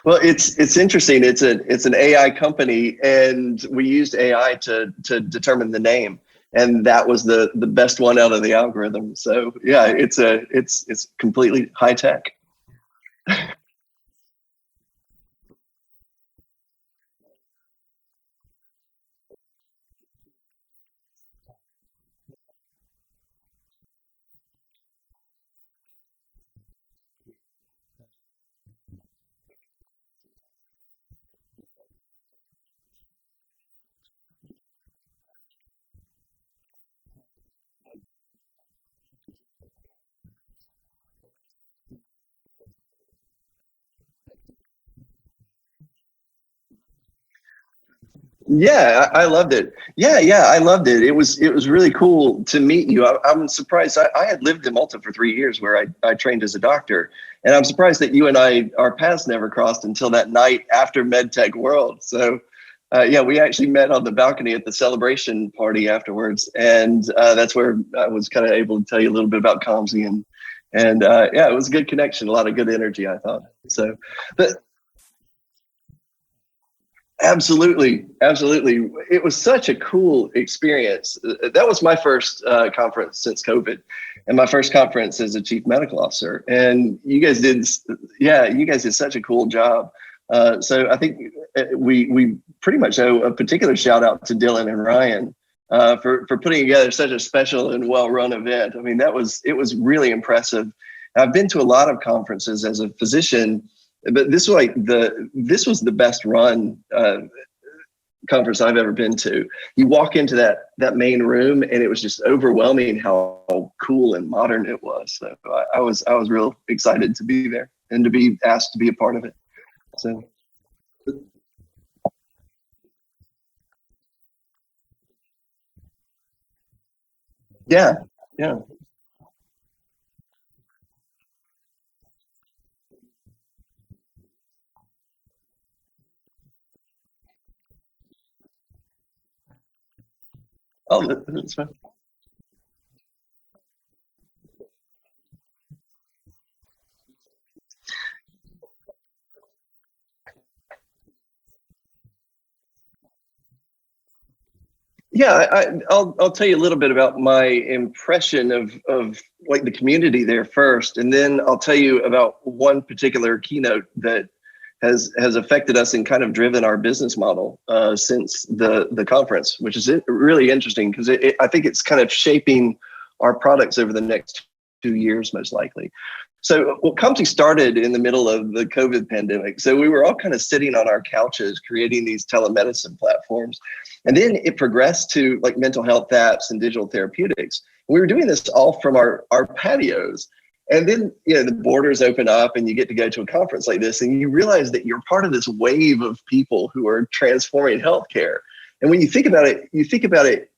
Well, it's interesting. It's an AI company, and we used AI to determine the name, and that was the best one out of the algorithm. So yeah, it's completely high tech. Yeah, I loved it. Yeah, I loved it. It was really cool to meet you. I'm surprised. I had lived in Malta for 3 years, where I trained as a doctor, and I'm surprised that you and our paths never crossed until that night after MedTech World. So, yeah, we actually met on the balcony at the celebration party afterwards, and that's where I was kind of able to tell you a little bit about Calmsie, and yeah, it was a good connection, a lot of good energy, I thought. So, but absolutely, absolutely. It was such a cool experience. That was my first conference since COVID, and my first conference as a chief medical officer. And you guys did, yeah, you guys did such a cool job. So I think we pretty much owe a particular shout out to Dylan and Ryan for putting together such a special and well run event. I mean, it was really impressive. I've been to a lot of conferences as a physician, but this was the best run conference I've ever been to. You walk into that main room, and it was just overwhelming how cool and modern it was. So I was real excited to be there and to be asked to be a part of it. So yeah, yeah. Oh, that's fine. Yeah, I'll tell you a little bit about my impression of like the community there first, and then I'll tell you about one particular keynote that has affected us and kind of driven our business model since the conference, which is really interesting because I think it's kind of shaping our products over the next 2 years, most likely. So, well, Calmsie started in the middle of the COVID pandemic. So we were all kind of sitting on our couches creating these telemedicine platforms. And then it progressed to like mental health apps and digital therapeutics. We were doing this all from our patios. And then, the borders open up and you get to go to a conference like this, and you realize that you're part of this wave of people who are transforming healthcare. And when you think about it,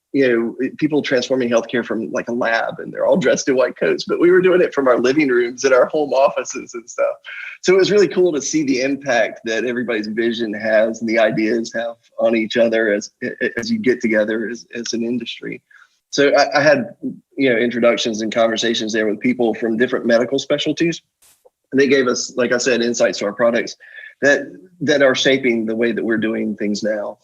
people transforming healthcare from like a lab, and they're all dressed in white coats, but we were doing it from our living rooms and our home offices and stuff. So it was really cool to see the impact that everybody's vision has and the ideas have on each other as you get together as an industry. So I had, introductions and conversations there with people from different medical specialties. And they gave us, like I said, insights to our products that are shaping the way that we're doing things now,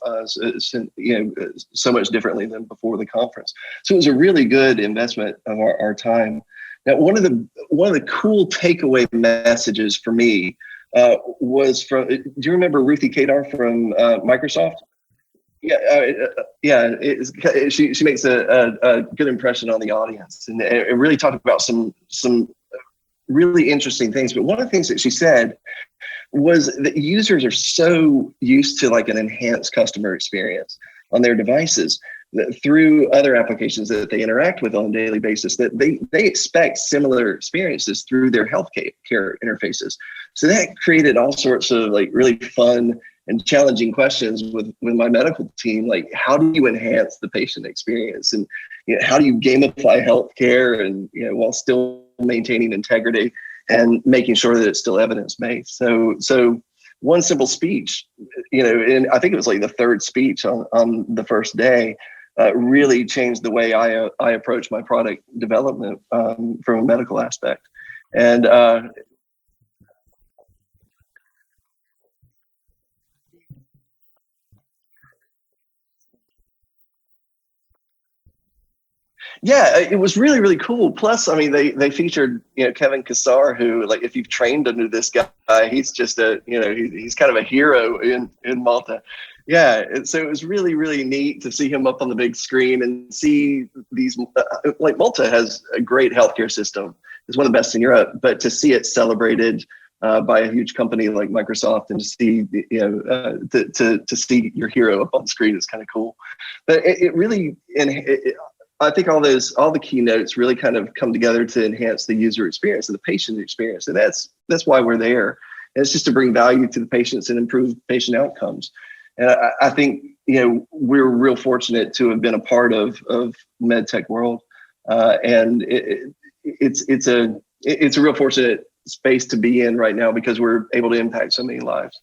so much differently than before the conference. So it was a really good investment of our time. Now, one of the cool takeaway messages for me was from. Do you remember Ruthie Kadar from Microsoft? Yeah, yeah. She makes a good impression on the audience, and it really talked about some really interesting things. But one of the things that she said was that users are so used to like an enhanced customer experience on their devices that through other applications that they interact with on a daily basis, that they expect similar experiences through their healthcare interfaces. So that created all sorts of like really fun and challenging questions with my medical team, like how do you enhance the patient experience, and how do you gamify healthcare, and while still maintaining integrity and making sure that it's still evidence-based. So one simple speech, and I think it was like the third speech on the first day, really changed the way I approach my product development from a medical aspect. And Yeah, it was really, really cool. Plus, I mean, they featured, Kevin Kassar, who, like, if you've trained under this guy, he's just he's kind of a hero in Malta. Yeah, and so it was really, really neat to see him up on the big screen and see these, like, Malta has a great healthcare system. It's one of the best in Europe, but to see it celebrated by a huge company like Microsoft, and to see, to see your hero up on the screen is kind of cool. But it really, I think all the keynotes really kind of come together to enhance the user experience and the patient experience. And that's why we're there. And it's just to bring value to the patients and improve patient outcomes. And I think, we're real fortunate to have been a part of MedTech world. And it's a real fortunate space to be in right now, because we're able to impact so many lives.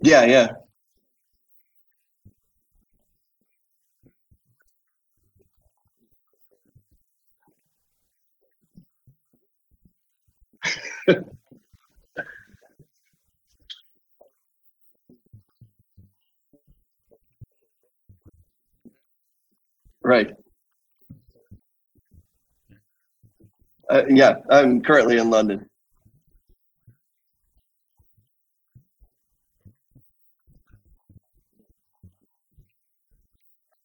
Yeah, yeah. Right. Yeah, I'm currently in London.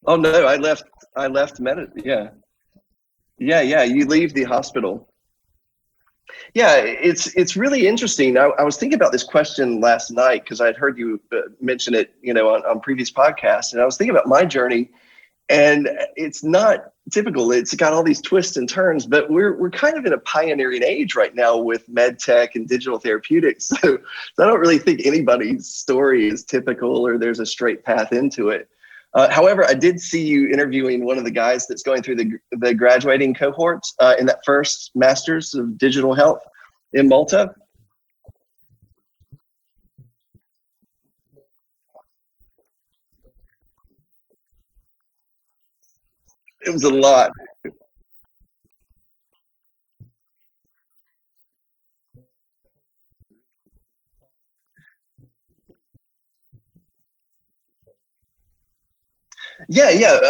Oh no, I left yeah. Yeah, yeah. You leave the hospital. Yeah, it's really interesting. I was thinking about this question last night because I'd heard you mention it, on previous podcasts, and I was thinking about my journey, and it's not typical. It's got all these twists and turns, but we're kind of in a pioneering age right now with med tech and digital therapeutics. So I don't really think anybody's story is typical or there's a straight path into it. However, I did see you interviewing one of the guys that's going through the graduating cohorts in that first Masters of Digital Health in Malta. It was a lot. Yeah, yeah.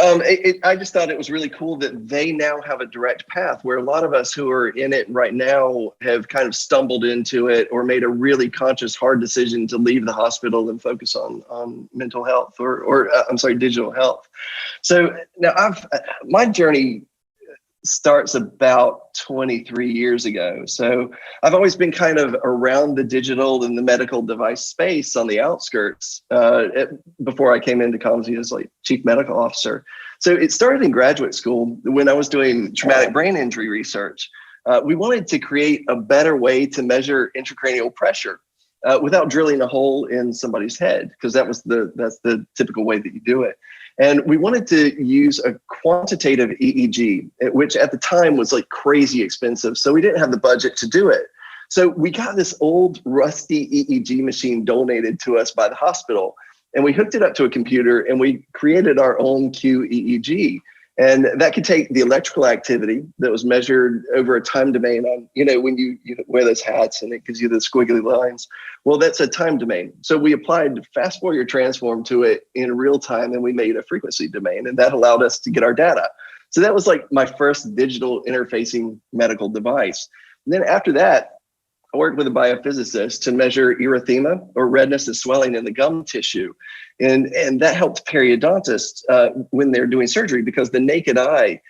I just thought it was really cool that they now have a direct path, where a lot of us who are in it right now have kind of stumbled into it or made a really conscious, hard decision to leave the hospital and focus on mental health, or I'm sorry, digital health. So now my journey starts about 23 years ago. So I've always been kind of around the digital and the medical device space on the outskirts before I came into Calmsie as like chief medical officer. So it started in graduate school when I was doing traumatic brain injury research. We wanted to create a better way to measure intracranial pressure without drilling a hole in somebody's head, because that's the typical way that you do it. And we wanted to use a quantitative EEG, which at the time was like crazy expensive. So we didn't have the budget to do it. So we got this old rusty EEG machine donated to us by the hospital, and we hooked it up to a computer and we created our own QEEG. And that could take the electrical activity that was measured over a time domain on, when you wear those hats and it gives you the squiggly lines. Well, that's a time domain. So we applied fast Fourier transform to it in real time, and we made a frequency domain, and that allowed us to get our data. So that was like my first digital interfacing medical device. And then after that, I worked with a biophysicist to measure erythema, or redness and swelling in the gum tissue. And that helped periodontists when they're doing surgery, because the naked eye,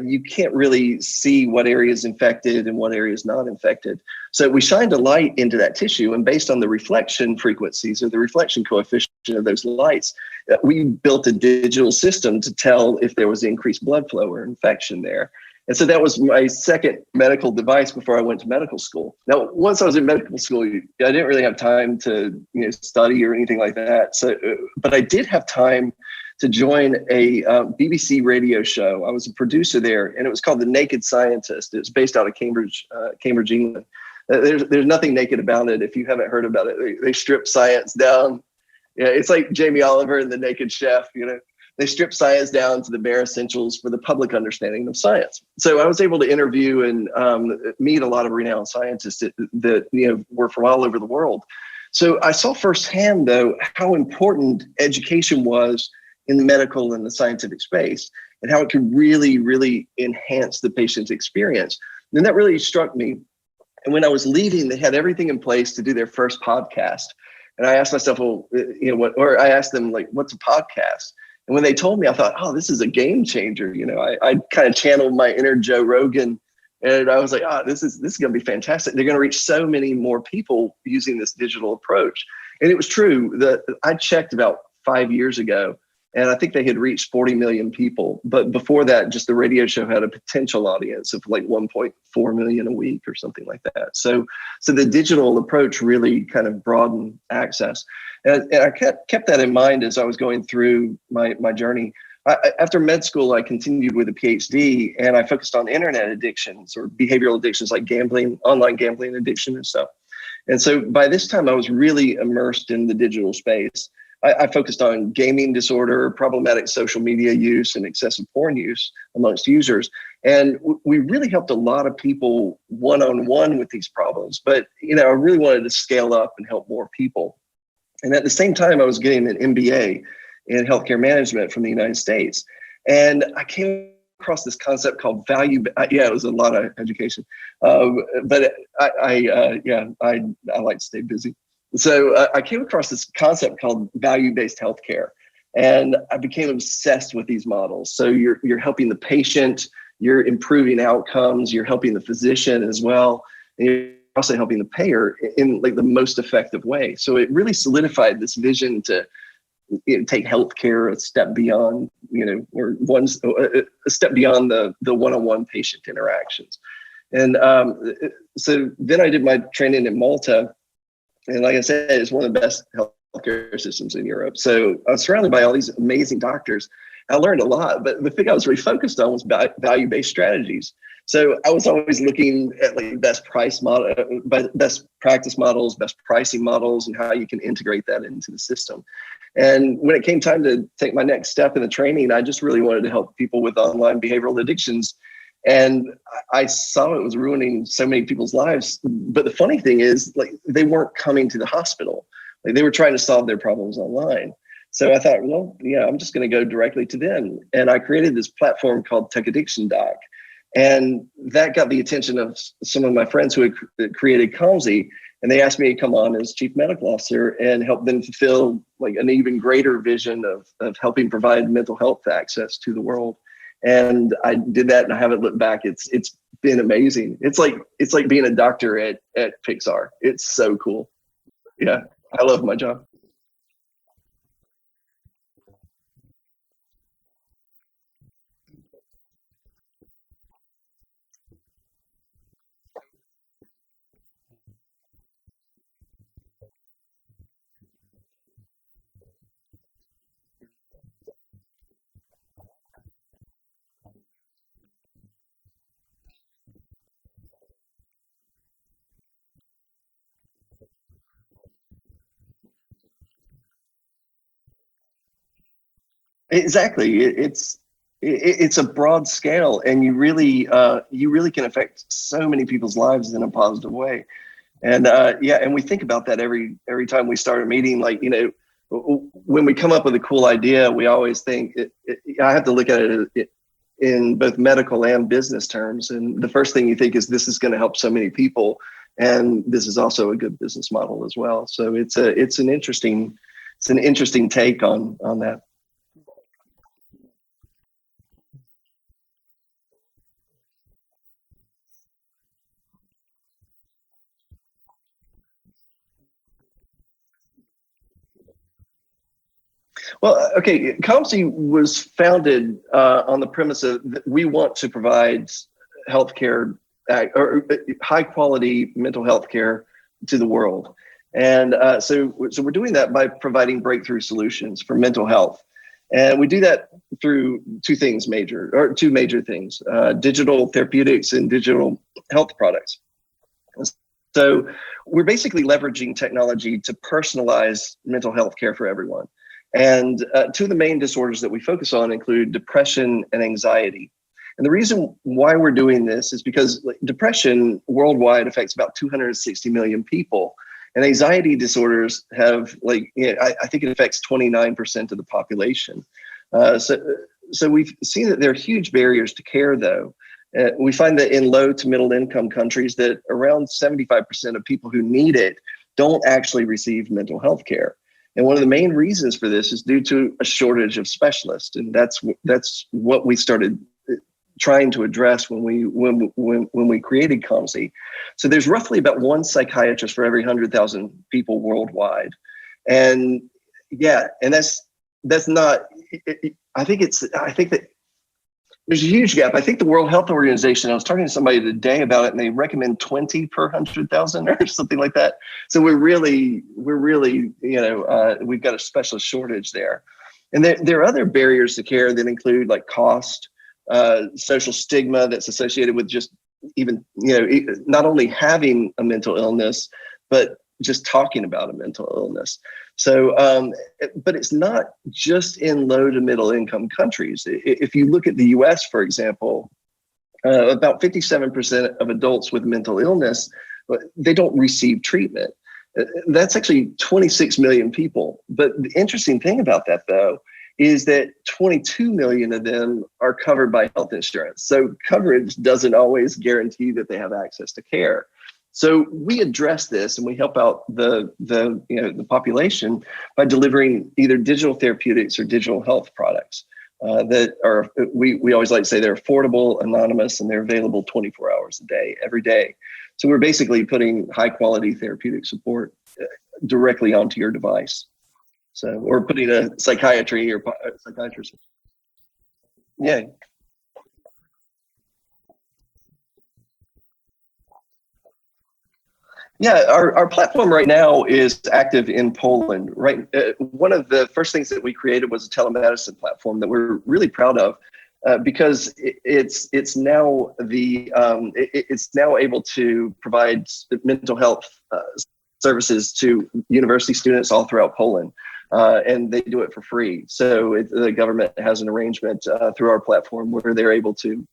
you can't really see what area is infected and what area is not infected. So we shined a light into that tissue, and based on the reflection frequencies or the reflection coefficient of those lights, we built a digital system to tell if there was increased blood flow or infection there. And so that was my second medical device before I went to medical school. Now, once I was in medical school, I didn't really have time to study or anything like that. So, but I did have time to join a BBC radio show. I was a producer there, and it was called The Naked Scientist. It was based out of Cambridge, England. There's nothing naked about it. If you haven't heard about it, they strip science down. Yeah, it's like Jamie Oliver and The Naked Chef. they strip science down to the bare essentials for the public understanding of science. So I was able to interview and meet a lot of renowned scientists that were from all over the world. So I saw firsthand, though, how important education was in the medical and the scientific space, and how it could really, really enhance the patient's experience. And that really struck me. And when I was leaving, they had everything in place to do their first podcast. And I asked myself, well, I asked them, like, what's a podcast? And when they told me, I thought, oh, this is a game changer. I kind of channeled my inner Joe Rogan, and I was like, this is going to be fantastic. They're going to reach so many more people using this digital approach. And it was true that I checked about 5 years ago, and I think they had reached 40 million people. But before that, just the radio show had a potential audience of like 1.4 million a week or something like that. So the digital approach really kind of broadened access. And I kept that in mind as I was going through my journey. After med school, I continued with a PhD, and I focused on internet addictions or behavioral addictions like gambling, online gambling addiction and stuff. And so by this time, I was really immersed in the digital space. I focused on gaming disorder, problematic social media use, and excessive porn use amongst users. And we really helped a lot of people one-on-one with these problems. But, I really wanted to scale up and help more people. And at the same time, I was getting an MBA in healthcare management from the United States. And I came across this concept called value. It was a lot of education. But I like to stay busy. So I came across this concept called value-based healthcare, and I became obsessed with these models. So you're helping the patient, you're improving outcomes, you're helping the physician as well, and you're also helping the payer in like the most effective way. So it really solidified this vision to take healthcare a step beyond, or a step beyond the one-on-one patient interactions. And so then I did my training in Malta. And like I said, it's one of the best healthcare systems in Europe. So I was surrounded by all these amazing doctors. I learned a lot, but the thing I was really focused on was value-based strategies. So I was always looking at like best practice models, best pricing models, and how you can integrate that into the system. And when it came time to take my next step in the training, I just really wanted to help people with online behavioral addictions. And I saw it was ruining so many people's lives. But the funny thing is, like, they weren't coming to the hospital. Like, they were trying to solve their problems online. So I thought, well, I'm just going to go directly to them. And I created this platform called Tech Addiction Doc. And that got the attention of some of my friends who had created Calmsie. And they asked me to come on as chief medical officer and help them fulfill like an even greater vision of helping provide mental health access to the world. And I did that, and I haven't looked back. It's been amazing. It's like being a doctor at Pixar. It's so cool. Yeah, I love my job. Exactly. It's a broad scale, and you really can affect so many people's lives in a positive way. And and we think about that every time we start a meeting. Like, when we come up with a cool idea, we always think I have to look at it in both medical and business terms. And the first thing you think is, this is going to help so many people, and this is also a good business model as well. So it's an interesting take on that. Well, okay, Calmsie was founded on the premise of that we want to provide healthcare or high quality mental health care to the world. And so we're doing that by providing breakthrough solutions for mental health. And we do that through two major things, digital therapeutics and digital health products. So we're basically leveraging technology to personalize mental health care for everyone. And two of the main disorders that we focus on include depression and anxiety. And the reason why we're doing this is because depression worldwide affects about 260 million people. And anxiety disorders have I think it affects 29% of the population. So we've seen that there are huge barriers to care, though. We find that in low to middle income countries that around 75% of people who need it don't actually receive mental health care. And one of the main reasons for this is due to a shortage of specialists. And that's what we started trying to address when we created Calmsie. So there's roughly about one psychiatrist for every 100,000 people worldwide. And that's not, I think that there's a huge gap. I think the World Health Organization, I was talking to somebody today about it, and they recommend 20 per 100,000 or something like that. So we're really, we've got a specialist shortage there. And there are other barriers to care that include like cost, social stigma that's associated with just even, not only having a mental illness, but just talking about a mental illness. So, but it's not just in low to middle income countries. If you look at the US, for example, about 57% of adults with mental illness, they don't receive treatment. That's actually 26 million people. But the interesting thing about that, though, is that 22 million of them are covered by health insurance. So coverage doesn't always guarantee that they have access to care. So we address this and we help out the population by delivering either digital therapeutics or digital health products that are, we always like to say they're affordable, anonymous, and they're available 24 hours a day, every day. So we're basically putting high quality therapeutic support directly onto your device. So, or putting a psychiatry or psychiatrist. Yeah. Yeah, our platform right now is active in Poland. Right, one of the first things that we created was a telemedicine platform that we're really proud of, because it's now it's now able to provide mental health services to university students all throughout Poland, and they do it for free. So the government has an arrangement through our platform where they're able to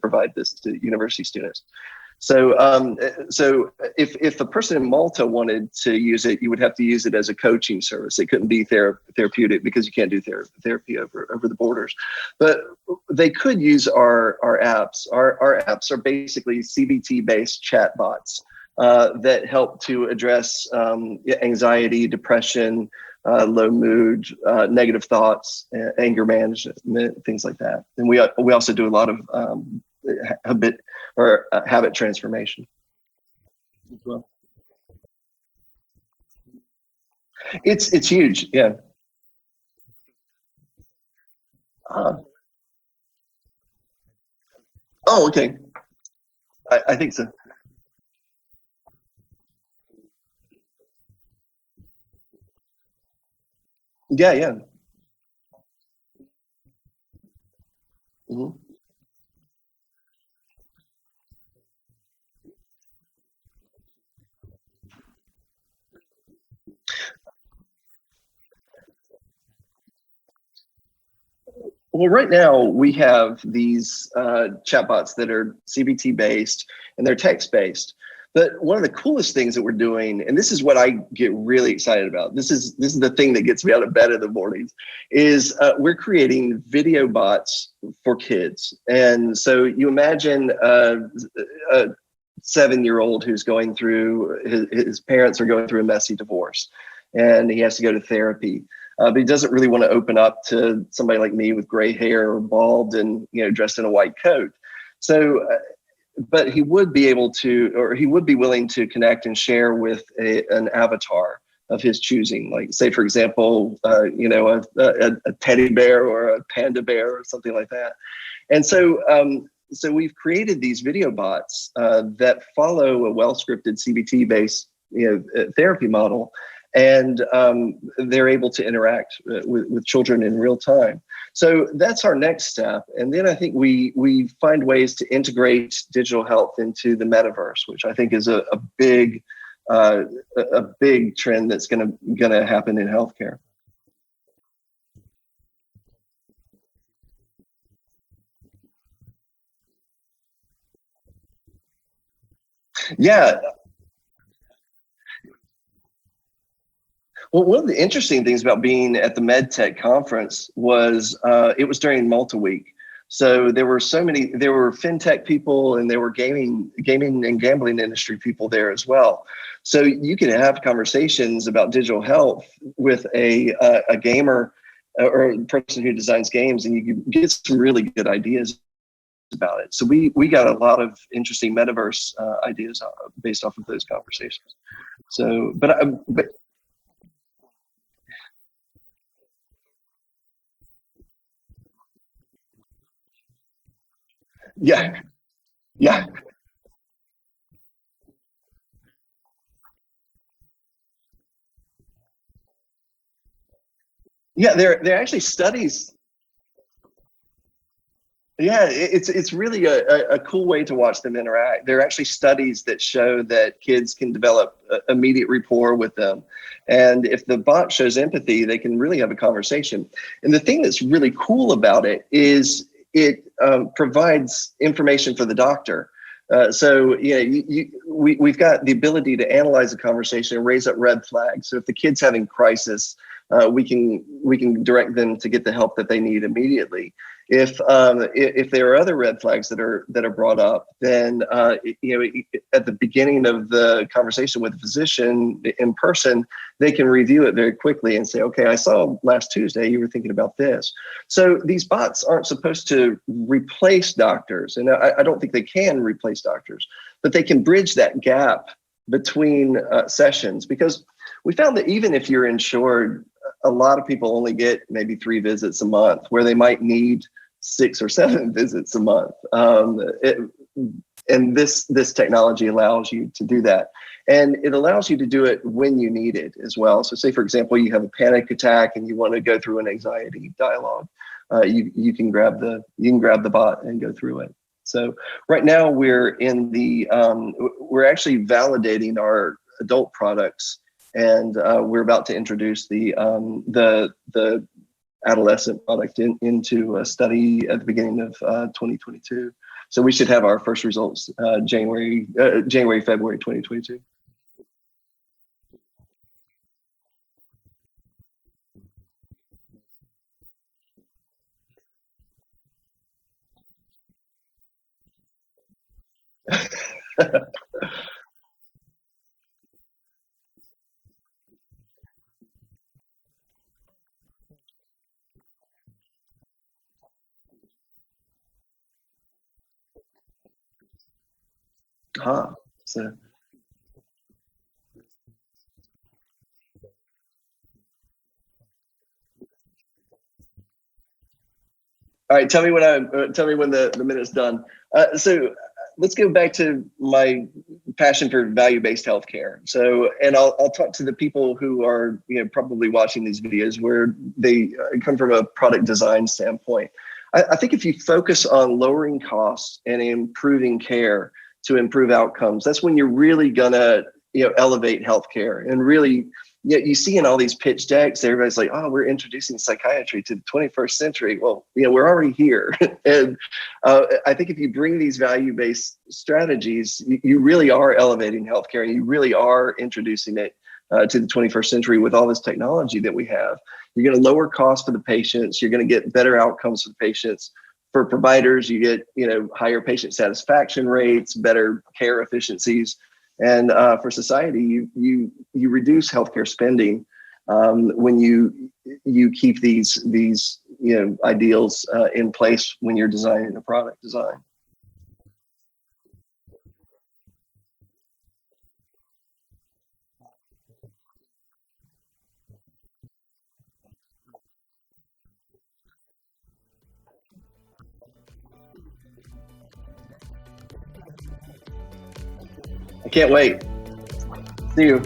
provide this to university students. So, so if a person in Malta wanted to use it, you would have to use it as a coaching service. It couldn't be therapeutic because you can't do therapy over the borders. But they could use our apps. Our apps are basically CBT-based chatbots that help to address anxiety, depression, low mood, negative thoughts, anger management, things like that. And we also do a lot of habit transformation as well. It's huge, yeah. Uh, oh, okay. I think so. Yeah, yeah. Mhm. Well, right now we have these chatbots that are CBT based and they're text based. But one of the coolest things that we're doing, and this is what I get really excited about. This is the thing that gets me out of bed in the mornings, is we're creating video bots for kids. And so you imagine a 7-year-old who's going through his parents are going through a messy divorce, and he has to go to therapy. But he doesn't really want to open up to somebody like me with gray hair or bald and dressed in a white coat. So, but he would be able to, or he would be willing to connect and share with an avatar of his choosing. Like, say, for example, a teddy bear or a panda bear or something like that. And so, so we've created these video bots that follow a well-scripted CBT-based therapy model, and they're able to interact with children in real time. So that's our next step. And then I think we find ways to integrate digital health into the metaverse, which I think is a big trend that's gonna happen in healthcare. Yeah. Well, one of the interesting things about being at the MedTech conference was it was during Malta Week. So there were there were fintech people and there were gaming and gambling industry people there as well. So you could have conversations about digital health with a gamer or a person who designs games, and you could get some really good ideas about it. So we got a lot of interesting metaverse ideas based off of those conversations. So, but yeah, yeah, yeah. There are actually studies. Yeah, it's really a cool way to watch them interact. There are actually studies that show that kids can develop immediate rapport with them, and if the bot shows empathy, they can really have a conversation. And the thing that's really cool about it is it provides information for the doctor. So yeah, we've got the ability to analyze a conversation and raise up red flags. So if the kid's having crisis, we can direct them to get the help that they need immediately. If there are other red flags that are brought up, then at the beginning of the conversation with the physician in person, they can review it very quickly and say, okay, I saw last Tuesday you were thinking about this. So these bots aren't supposed to replace doctors, and I don't think they can replace doctors, but they can bridge that gap between sessions, because we found that even if you're insured, a lot of people only get maybe 3 visits a month, where they might need 6 or 7 visits a month. And this technology allows you to do that. And it allows you to do it when you need it as well. So say, for example, you have a panic attack and you want to go through an anxiety dialogue. You can grab the bot and go through it. So right now we're actually validating our adult products, and we're about to introduce the adolescent product into a study at the beginning of 2022. So we should have our first results February 2022. Huh. So, all right, tell me when the minute's done. So let's go back to my passion for value-based healthcare. So, and I'll talk to the people who are probably watching these videos where they come from a product design standpoint. I think if you focus on lowering costs and improving care to improve outcomes, that's when you're really gonna elevate healthcare. And really, you see in all these pitch decks, everybody's like, oh, we're introducing psychiatry to the 21st century. Well, we're already here. And I think if you bring these value-based strategies, you really are elevating healthcare, and you really are introducing it to the 21st century with all this technology that we have. You're going to lower costs for the patients. You're going to get better outcomes for the patients. For providers, you get higher patient satisfaction rates, better care efficiencies. And for society, you reduce healthcare spending when you keep these ideals in place when you're designing a product design. I can't wait. See you.